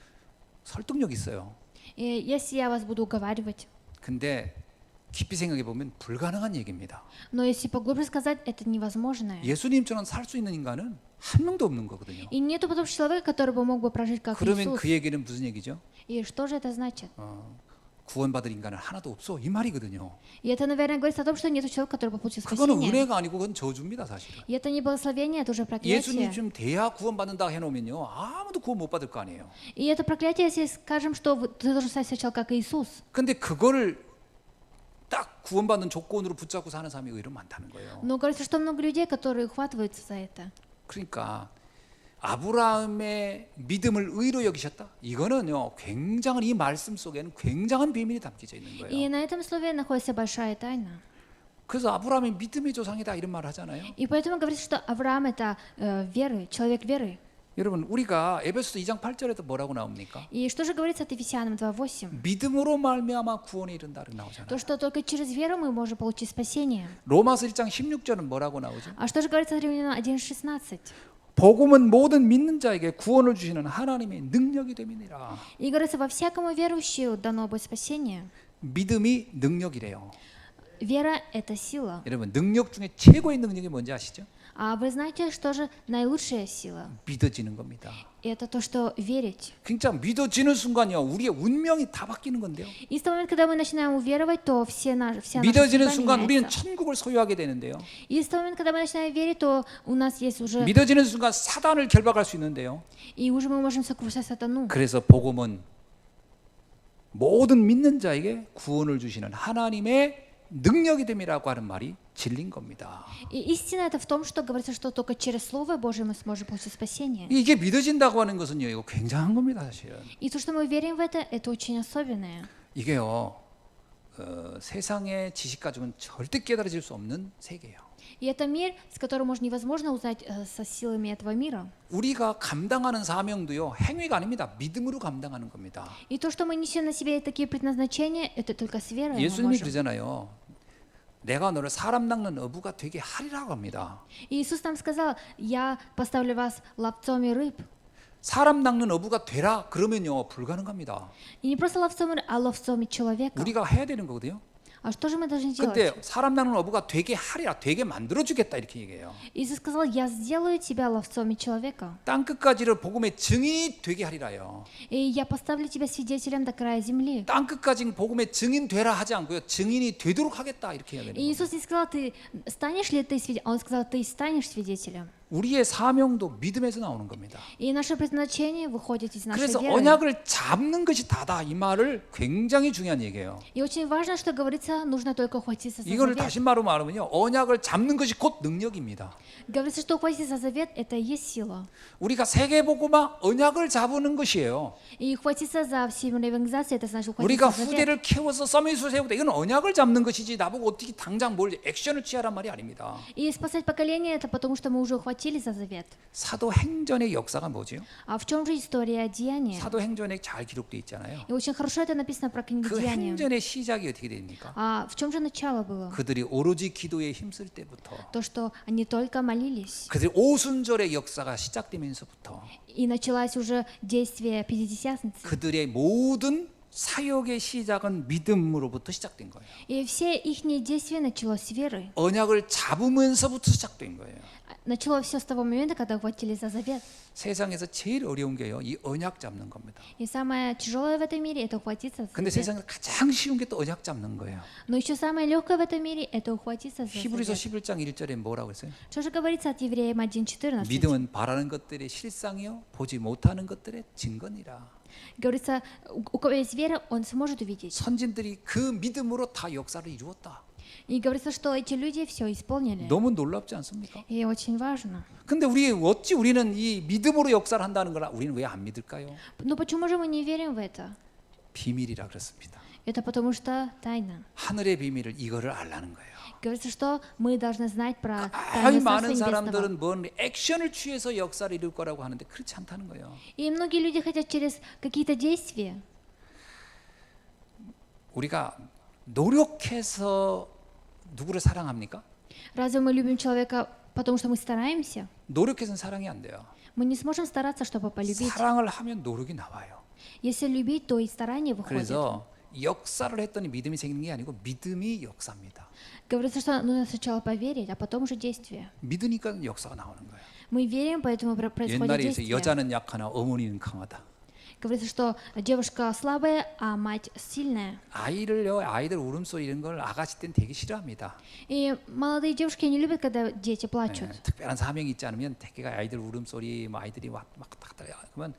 설득력 있어요. И если я вас буду уговаривать, 근데 깊이 생각해 보면 불가능한 얘기입니다. но если поглубже сказать, это невозможное. 예수님처럼 살 수 있는 인간은 한 명도 없는 거거든요. И нету потом человека, который бы мог бы прожить как 그러면 Иисус. 그 얘기는 무슨 얘기죠? И что же это значит? 구원받을 인간은 하나도 없어 이 말이거든요. И это, наверное, говорит о том, что нету человека, который бы получил 그거는 спасение. 은혜가 아니고 그건 저주입니다, 사실은. И это не благословение, это уже 예수님 проклятие. 좀 돼야 구원받는다 해놓으면요 아무도 구원 못 받을 거 아니에요. И это проклятие, если скажем, что ты должен стать сначала как Иисус. 근데 그거를 딱 구원받는 조건으로 붙잡고 사는 사람이 의외로 많다는 거예요. Но говорится, что много людей, которые ухватываются за это. 그러니까 아브라함의 믿음을 의로 여기셨다. 이거는요 굉장한 이 말씀 속에는 굉장한 비밀이 담겨져 있는 И 거예요. на этом слове находится большая тайна. 그래서 아브라함이 믿음의 조상이다 이런 말을 하잖아요. И поэтому говорится, что Авраам это веры, человек веры. 여러분 우리가 에베소서 2장 8절에도 뭐라고 나옵니까? И что же говорится от Ефесянам 2:8? 믿음으로 말미암아 구원에 이른다고 나오잖아요. То, что только через веру мы можем получить спасение. 로마서 1장 16절은 뭐라고 나오죠? А что же говорится от Римлянам 1:16? 복음은 모든 믿는 자에게 구원을 주시는 하나님의 능력이 됨이니라. И говорится, во всякому верующему дано быть спасение. 믿음이 능력이래요. Вера — это сила. 여러분 능력 중에 최고의 능력이 뭔지 아시죠? А вы знаете, что же наилучшая сила? 믿어지는 겁니다. И это то, что верить. 진짜 믿어지는 순간이요 우리의 운명이 다 바뀌는 건데요. И с того момента, когда мы начинаем уверовать, то вся наша 믿어지는 судьба 순간 우리는 меняется. 천국을 소유하게 되는데요. И с того момента, когда мы начинаем верить, то у нас есть уже... 믿어지는 순간 사단을 결박할 수 있는데요. И уже мы можем сокрушать сатану. 그래서 복음은 모든 믿는 자에게 구원을 주시는 하나님의 능력이 됨이라고 하는 말이 진리인 겁니다. И истина это в том, что говорится, что только через Слово Божие мы сможем получить спасение. 이게 믿어진다고 하는 것은요, 이거 굉장한 겁니다, 사실은. И то, что мы верим в это очень особенное. 이게요, 세상의 지식 가지고는 절대 깨달아질 수 없는 세계예요. И это мир, с которым можно невозможно узнать со силами этого мира. 우리가 감당하는 사명도요, 행위가 아닙니다. 믿음으로 감당하는 겁니다. И то, что мы несем на себе такие предназначения, это только с верой мы 예수님이 можем. 그러잖아요. 내가 너를 사람 낚는 어부가 되게 하리라고 합니다. И Иисус нам сказал, я поставлю вас ловцом и рыб. 사람 낚는 어부가 되라 그러면요 불가능합니다. И не просто ловцом, а ловцом и человека. 우리가 해야 되는 거거든요. А что же мы должны делать? 근데 사람 낚는 어부가 되게 하리라, 되게 만들어 주겠다 이렇게 얘기해요. Иисус сказал, я сделаю тебя ловцом и человека. 땅 끝까지를 복음의 증인이 되게 하리라요. И я поставлю тебя свидетелем до края земли. 땅 끝까지 복음의 증인 되라 하지 않고요, 증인이 되도록 하겠다 이렇게 해야 되는 И 거예요. Иисус не сказал, ты станешь ли ты свидетелем, Он сказал, ты станешь свидетелем. 우리의 사명도 믿음에서 나오는 겁니다. И наше предназначение выходит из нашей 그래서 веры. 언약을 잡는 것이 다다 이 말을 굉장히 중요한 얘기예요. И очень важно, что говорится, нужно только ухватиться за 이거를 завет. 다시 말로 말하면요, 언약을 잡는 것이 곧 능력입니다. Говорится, что ухватиться за завет – это и есть сила. 우리가 세계복음화 언약을 잡는 것이에요. И ухватиться за всемирную евангелизацию – это значит 우리가 ухватиться за завет. 후대를 키워서 서밋을 세우다 이건 언약을 잡는 것이지 나보고 어떻게 당장 뭘 액션을 취하란 말이 아닙니다. И спасать поколение – это потому, что мы уже ухватились за завет. 사도행전의 역사가 뭐죠? А в чем же история деяния? 사도행전에 잘 기록되어 있잖아요. И очень хорошо это написано про книгу 그 Деяния. 행전의 시작이 어떻게 됩니까? А в чем же начало было? 그들이 오로지 기도에 힘쓸 때부터, То, что они только молились. 그들이 오순절의 역사가 시작되면서부터 И началось уже действие Пятидесятницы. 그들의 모든 사역의 시작은 믿음으로부터 시작된 거예요. И все их действия началось с веры. 언약을 잡으면서부터 시작된 거예요. Началось все с того момента, когда ухватились за завет. 세상에서 제일 어려운 게요, 이 언약 잡는 겁니다. И самое тяжелое в этом мире это ухватиться за 근데 завет. 세상에서 가장 쉬운 게 또 언약 잡는 거예요. Но еще самое легкое в этом мире это ухватиться за 히브리서 завет. 11장 1절에 뭐라고 했어요? Что же говорится от Евреям 1:14? 믿음은 바라는 것들의 실상이요 보지 못하는 것들의 증거니라. Говорится, у кого есть вера, он сможет увидеть. 선진들이 그 믿음으로 다 역사를 이루었다. И говорится, что эти люди все исполнили. 너무 놀랍지 않습니까? И очень важно. 근데 어찌 우리는 이 믿음으로 역사를 한다는 걸 우리는 왜 안 믿을까요? Но почему же мы не верим в это? 비밀이라 그렇습니다. Это потому что тайна. 하늘의 비밀을 이거를 알라는 거예요. Говорится, что мы должны знать про 아주 тайну Царства 많은 Небесного. 사람들은 뭔 액션을 취해서 역사를 이룰 거라고 하는데 그렇지 않다는 거예요. И многие люди хотят через какие-то действия. 우리가 노력해서 누구를 사랑합니까? Разве мы любим человека, потому что мы стараемся? 노력해서는 사랑이 안 돼요. Мы не сможем стараться, чтобы полюбить. 사랑을 하면 노력이 나와요. Если любить, то и старание выходит. 그래서 역사를 했더니 믿음이 생기는 게 아니고 믿음이 역사입니다. Говорится, что нужно сначала поверить, а потом уже действие. 믿으니까 역사가 나오는 거예요. Мы верим, поэтому происходит 옛말에 있어요. действие. 여자는 약하나 어머니는 강하다. Говорится, что девушка слабая, а мать сильная. 아이들 울음소리 이런 걸 아가씨 때는 되게 싫어합니다. И молодые девушки не любят, когда дети плачут. 특별한 사명이 있지 않으면 대개가 아이들 울음소리, 뭐 아이들이 막 그러면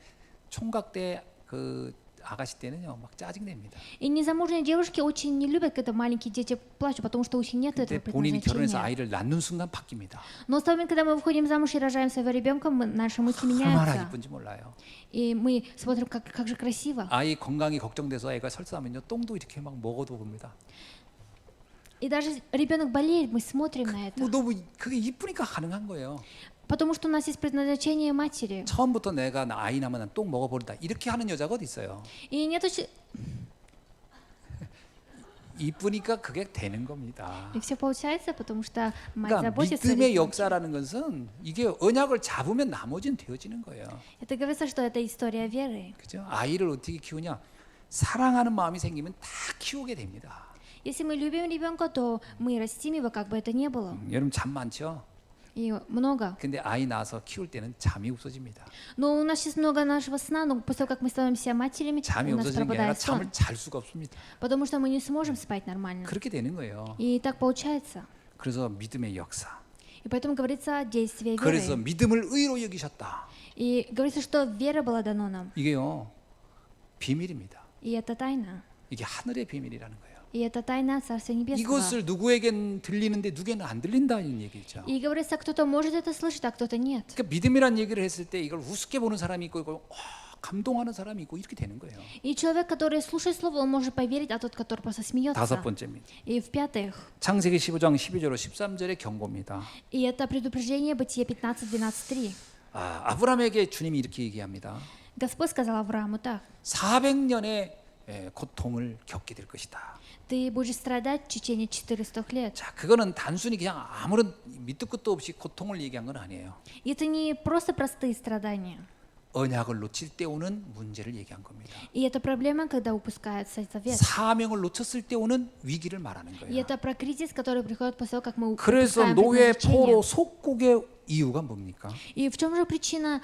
총각 때 그 아가씨 때는요 막 짜증 냅니다. И незамужние девушки очень не любят, когда маленькие дети плачут, потому что у них нет 근데 этого 본인이 결혼해서 предназначения. 아이를 낳는 순간 바뀝니다. Но с того момента, когда мы выходим замуж и рожаем своего ребенка, наши мысли 얼마나 меняются. 이쁜지 몰라요. И мы смотрим, как же красиво. 아이 건강이 걱정돼서 애가 설사하면요 똥도 이렇게 막 먹어도 봅니다. И даже ребенок болеет, мы смотрим на это. 뭐 너무 그게 이쁘니까 가능한 거예요. Потому что у нас есть предназначение матери. 처음부터 내가 아이 낳으면 똥 먹어버린다 이렇게 하는 여자가 어디 있어요? И нет 이쁘니까 그게 되는 겁니다. И все получается, потому что мать 그러니까 заботится о 믿음의 ребенке. 역사라는 것은 이게 언약을 잡으면 나머지는 되어지는 거예요. Это говорится, что это история веры. 그죠? 아이를 어떻게 키우냐? 사랑하는 마음이 생기면 다 키우게 됩니다. Если мы любим ребенка, то мы растим его, как бы это ни было. 여러분 잠 많죠? И много. 근데 아이 낳아서 키울 때는 잠이 없어집니다. Но у нас сейчас много нашего сна, но после того, как мы становимся матерями, 잠이 у нас 없어지는 게 아니라 пропадает 잠을 сон. 잘 수가 없습니다. Потому что мы не сможем спать нормально. 그렇게 되는 거예요. И так получается. 그래서 믿음의 역사. И поэтому говорится действие 그래서 веры. 믿음을 의로 여기셨다. И говорится, что вера была дана нам. 이게요 비밀입니다. И это тайна. 이게 하늘의 비밀이라는 거예요. И это тайна Царства Небесного. 이것을 누구에겐 들리는데 누구에는 안 들린다는 얘기죠. И говорится, кто-то может это слышать, а кто-то нет. 그러니까 믿음이란 얘기를 했을 때 이걸 우습게 보는 사람이 있고 이걸 감동하는 사람이 있고 이렇게 되는 거예요. И человек, который слушает слово, он может поверить, а тот, который просто смеется. 다섯 번째입니다. И в-пятых, 창세기 15장 12절로 13절의 경고입니다. и это предупреждение Бытие 15:12:3. 아브라함에게 주님이 이렇게 얘기합니다. Господь сказал Аврааму так: 400년의 고통을 겪게 될 것이다. ты будешь страдать в течение 400 лет. 자, 그거는 단순히 그냥 아무런 밑도 끝도 없이 고통을 얘기한 건 아니에요. И это не просто простые страдания. 언약을 놓칠 때 오는 문제를 얘기한 겁니다. И это проблема, когда упускается завет. 사명을 놓쳤을 때 오는 위기를 말하는 И 거예요. это про кризис, который приходит после того, как мы 그래서 упускаем 노예 предназначение. 포로 속국의 이유가 뭡니까? И в чем же причина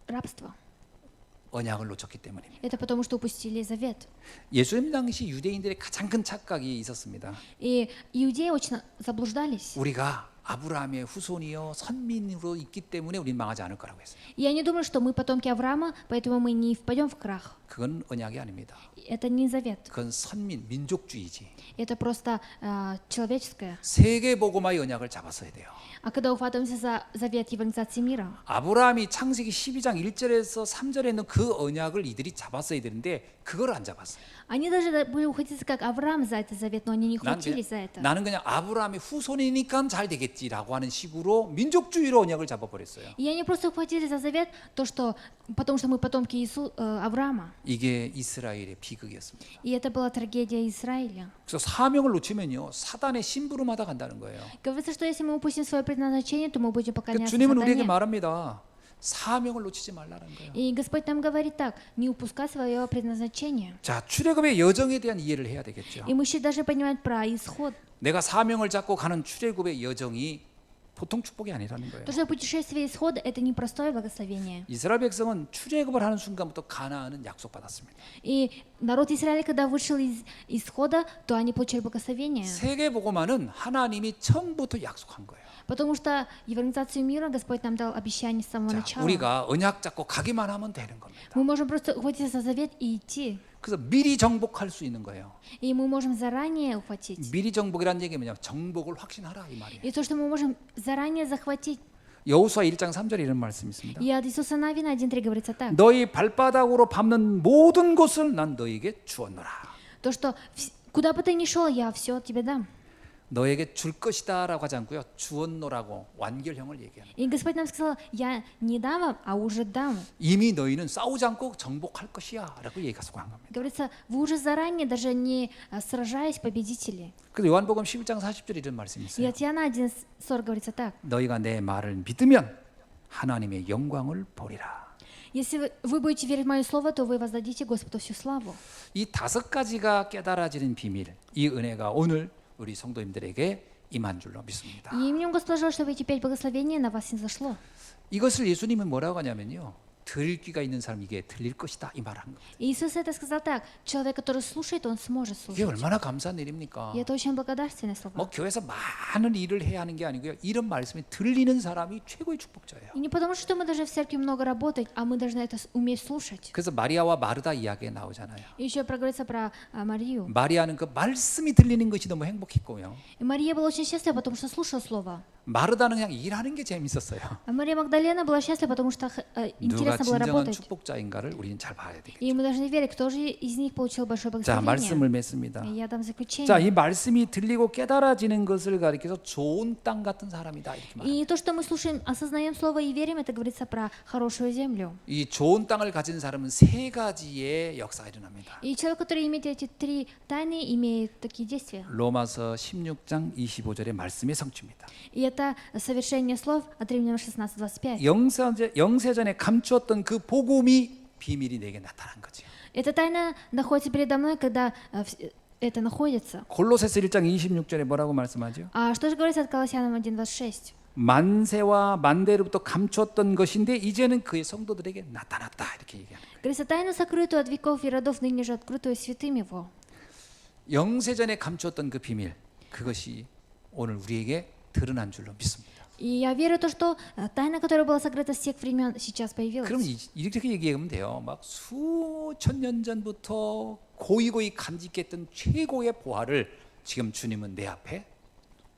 рабства? 언약을 놓쳤기 때문입니다. Это потому, что упустили завет. 예수님 당시 유대인들의 가장 큰 착각이 있었습니다. И иудеи очень заблуждались. 우리가 아브라함의 후손이요 선민으로 있기 때문에 우리는 망하지 않을 거라고 했어요. И они думают, что мы потомки Авраама, поэтому мы не впадем в крах. 그건 언약이 아닙니다. Это не завет. 그건 선민, 민족주의지. Это просто человеческое. 세계 복음화의 언약을 잡았어야 돼요. А когда ухватываемся за завет евангелизации мира, 아브라함이 창세기 12장 1절에서 3절에 있는 그 언약을 이들이 잡았어야 되는데 그걸 안 잡았어요. они даже были ухватиться как Авраам за этот завет, но они не ухватились за это. 나는 그냥 아브라함의 후손이니까 잘 되겠지라고 하는 식으로 민족주의로 언약을 잡아버렸어요. И они просто ухватились за завет, потому что мы потомки Авраама. 이게 이스라엘의 비극이었습니다. И это была трагедия Израиля. 그래서 사명을 놓치면요 사단의 심부름하다 간다는 거예요. Говорится, что если мы упустим свое предназначение, то мы будем 그러니까 поклоняться 주님은 우리에게 сатане. 말합니다. 사명을 놓치지 말라는 거예요. И Господь нам говорит так: не упускай свое предназначение. 자, 출애굽의 여정에 대한 이해를 해야 되겠죠. И мы еще должны понимать про исход. 내가 사명을 잡고 가는 출애굽의 여정이 보통 축복이 아니라는 거예요. То, что путешествие исхода — это не простое благословение. 이스라엘 백성은 출애굽을 하는 순간부터 가나안은 약속받았습니다. И народ Израиля, когда вышел из исхода, то они получили благословение. 세계복음화는 하나님이 처음부터 약속한 거예요. Потому что евангелизацию мира Господь нам дал обещание с самого 자, начала. 우리가 언약 잡고 가기만 하면 되는 겁니다. Мы можем просто ухватиться за завет и идти. 그래서 미리 정복할 수 있는 거예요. И мы можем заранее ухватить. 미리 정복이라는 얘기는 뭐냐? 정복을 확신하라 이 말이에요. И то, что мы можем заранее захватить. 여호수아 1장 3절에 이런 말씀이 있습니다. И от Иисуса Навина 1:3 говорится так. 너희 발바닥으로 밟는 모든 것을 난 너에게 주었노라. То, что куда бы ты ни шел, я все тебе дам. 너에게 줄 것이다라고 하지 않고요. 주었노라고 완결형을 얘기하는 거예요. И Господь нам сказал: я не дам вам, а уже дам. 이미 너희는 싸우지 않고 정복할 것이야라고 얘기하고 한 겁니다. Говорится, вы уже заранее, даже не сражаясь, победители. 그래서 요한복음 11장 40절에 이런 말씀이 И 있어요. от Иоанна 1:40 говорится так. 너희가 내 말을 믿으면 하나님의 영광을 보리라. Если вы будете верить в мое слово, то вы воздадите Господу всю славу. 이 다섯 가지가 깨달아지는 비밀, 이 은혜가 오늘 우리 성도님들에게 임한 줄로 믿습니다. И именем Господа желаю, чтобы эти 5 благословений на вас не зашло. 이것을 예수님은 뭐라고 하냐면요. 들을 귀가 있는 사람 이게 들릴 것이다 이 말을 한 거예요. И Иисус это сказал так: человек, который слушает, он сможет 이게 слушать. 얼마나 감사한 일입니까? И это очень благодарственные слова. 뭐 교회에서 많은 일을 해야 하는 게 아니고요. 이런 말씀이 들리는 사람이 최고의 축복자예요. И не потому, что мы должны в церкви много работать, а мы должны это уметь слушать. 그래서 마리아와 마르다 이야기에 나오잖아요. И еще проговорится про Марию. 마리아는 그 말씀이 들리는 것이 너무 행복했고요. И Мария была очень счастлива, потому что слушала слово. 마르다는 그냥 일하는 게 재밌었어요. А Мария Магдалена была счастлива, потому что 누가 интересно было 진정한 работать. 축복자인가를 우리는 잘 봐야 되겠죠. И мы должны верить, кто же из них получил большое 자, благословение. 말씀을 맺습니다. И я дам заключение. 자, 이 말씀이 들리고 깨달아지는 것을 가리켜서 좋은 땅 같은 사람이다 이렇게 말합니다. И то, что мы слушаем, осознаем слово и верим, это говорится про хорошую землю. 이 좋은 땅을 가진 사람은 세 가지의 역사가 일어납니다. И человек, который имеет эти 3 тайны, имеет такие действия. 로마서 16장 25절의 말씀의 성취입니다. И это совершение слов от Римлянам 16:25. 영세전에 감추었던 그 복음이 비밀이 내게 나타난 거죠. Эта тайна находится передо мной, когда это находится. 골로새서 1장 26절에 뭐라고 말씀하죠? А что же говорится от Колоссянам 1:26? 만세와 만대로부터 감추었던 것인데 이제는 그의 성도들에게 나타났다 이렇게 얘기하는 거예요. Говорится, тайну, сокрытую от веков и родов, ныне же открытую святым его. 영세전에 감추었던 그 비밀 그것이 오늘 우리에게 드러난 줄로 믿습니다. И я верю в то, что тайна, которая была сокрыта с тех времен, сейчас появилась. 그럼 이렇게 얘기하면 돼요. 막 수천 년 전부터 고이고이 간직했던 최고의 보화를 지금 주님은 내 앞에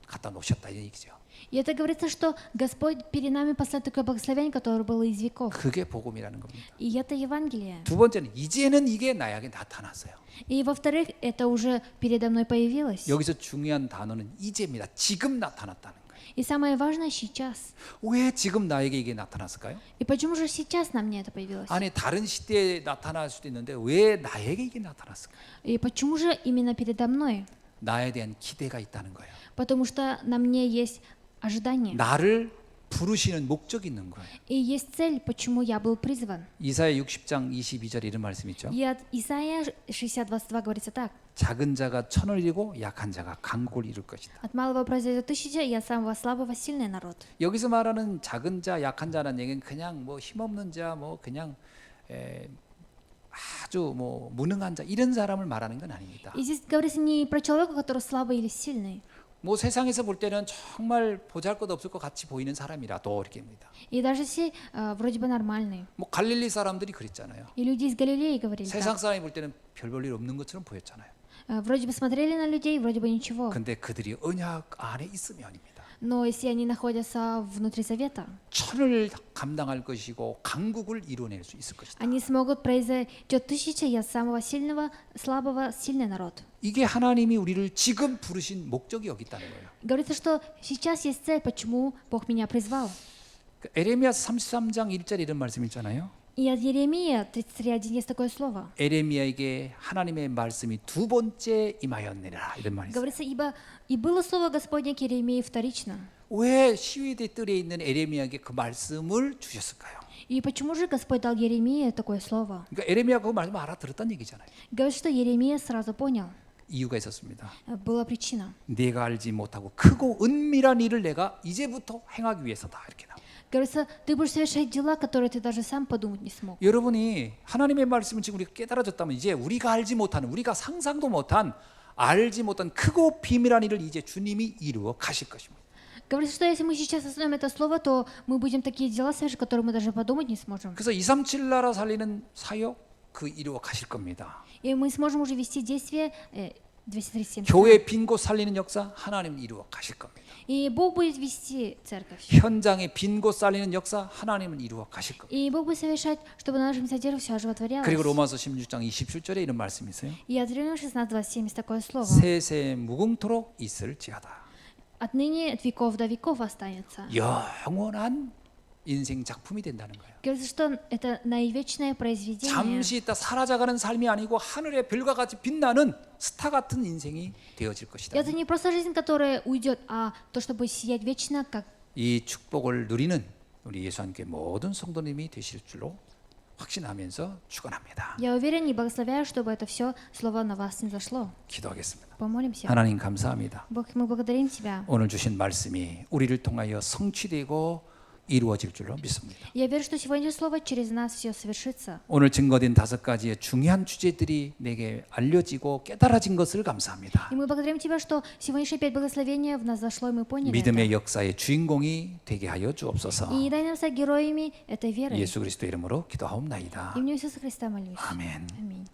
갖다 놓으셨다 이 얘기죠. И это говорится, что Господь перед нами послал такое благословение, которое было из веков. 그게 복음이라는 겁니다. И это Евангелие. 두 번째는 이제는 이게 나에게 나타났어요. И во-вторых, это уже передо мной появилось. 여기서 중요한 단어는 이제입니다. 지금 나타났다는 거예요. И самое важное сейчас. 왜 지금 나에게 이게 나타났을까요? И почему же сейчас на мне это появилось? 아니 다른 시대에 나타날 수도 있는데 왜 나에게 이게 나타났을까요? И почему же именно передо мной? 나에 대한 기대가 있다는 거예요. Потому что на мне есть ожидание. 나를 부르시는 목적이 있는 거예요. И есть цель, почему я был призван. 이사야 60장 22절에 이런 말씀이 있죠. И от Исаия 60:22 говорится так: 작은 자가 천을 이루고 약한 자가 강국을 이룰 것이다. от малого произойдет 1000, и от самого слабого сильный народ. 여기서 말하는 작은 자, 약한 자라는 얘기는 그냥 뭐 힘없는 자, 뭐 그냥 아주 뭐 무능한 자 이런 사람을 말하는 건 아닙니다. И здесь говорится не про человека, который слабый или сильный. 뭐 세상에서 볼 때는 정말 보잘것없을 것 같이 보이는 사람이라도 이렇게입니다. И даже все вроде бы нормальные. 뭐 갈릴리 사람들이 그랬잖아요. И люди из Галилеи говорили 세상 так. 사람이 볼 때는 별 볼 일 없는 것처럼 보였잖아요. Вроде бы смотрели на людей, вроде бы ничего. 근데 그들이 언약 안에 있으면입니다. Но если они находятся внутри завета, 천을 감당할 것이고 강국을 이뤄낼 수 있을 것이다. они смогут произойдет 1000, и от самого сильного, слабого сильный народ. 이게 하나님이 우리를 지금 부르신 목적이 여기 있다는 거예요. Говорится, что сейчас есть цель, почему Бог меня призвал. 에레미야 33장 1절에 이런 말씀 있잖아요. И от Еремия 33:1 есть такое слово. 에레미야에게 하나님의 말씀이 두 번째 임하였느니라 이런 말이 있어요. Говорится, ибо и было слово Господне к Еремии вторично. 왜 시위대 뜰에 있는 에레미야에게 그 말씀을 주셨을까요? И почему же Господь дал Еремии такое слово? 그러니까 에레미야가 그 말씀 알아들었다는 얘기잖아요. Говорит, что Еремия сразу понял. 이유가 있었습니다. Была причина. 내가 알지 못하고 크고 은밀한 일을 내가 이제부터 행하기 위해서다 이렇게 나와. Говорится, ты будешь совершать дела, которые ты даже сам подумать не смог. 여러분이 하나님의 말씀을 지금 우리가 깨달아졌다면 이제 우리가 알지 못하는 우리가 상상도 못한 알지 못한 크고 비밀한 일을 이제 주님이 이루어 가실 것입니다. Говорится, что если мы сейчас осознаем это слово, то мы будем такие дела совершать, которые мы даже подумать не сможем. 그래서 237 나라 살리는 사역 그 이루어 가실 겁니다. И мы сможем уже вести действие 237. 교회 빈 곳 살리는 역사 하나님 이루어 가실 겁니다. И Бог будет вести церковь. 현장에 빈 곳 살리는 역사 하나님은 이루어 가실 겁니다. И Бог будет совершать, чтобы на нашем саде все оживотворялось. 그리고 로마서 16장 27절에 이런 말씀이 있어요. И от Римлян 16:27 есть такое слово. 세세 무궁토록 있을지어다. Отныне от веков до веков останется. 영원한 인생 작품이 된다는 거예요. Говорится, что это наивечное произведение. 잠시 있다 사라져가는 삶이 아니고 하늘의 별과 같이 빛나는 스타 같은 인생이 되어질 것이다. Это не просто жизнь, которая уйдет, а то, чтобы сиять вечно, как 이 축복을 누리는 우리 예수님께 모든 성도님이 되실 줄로 확신하면서 축원합니다. я уверен и благословляю, чтобы это все слово на вас не зашло. 기도하겠습니다. Помолимся. 하나님 감사합니다. Бог, мы благодарим Тебя. 오늘 주신 말씀이 우리를 통하여 성취되고 이루어질 줄로 믿습니다. Я верю, что сегодня слово через нас все совершится. 오늘 증거된 5가지의 중요한 주제들이 내게 알려지고 깨달아진 것을 감사합니다. И мы благодарим Тебя, что сегодняшние 5 благословений в нас зашло, и мы поняли 믿음의 это. 역사의 주인공이 되게 하여 주옵소서. И дай нам стать героями этой веры. 예수 그리스도 이름으로 기도하옵나이다. Именем Иисуса Христа молюсь. 아멘. Аминь.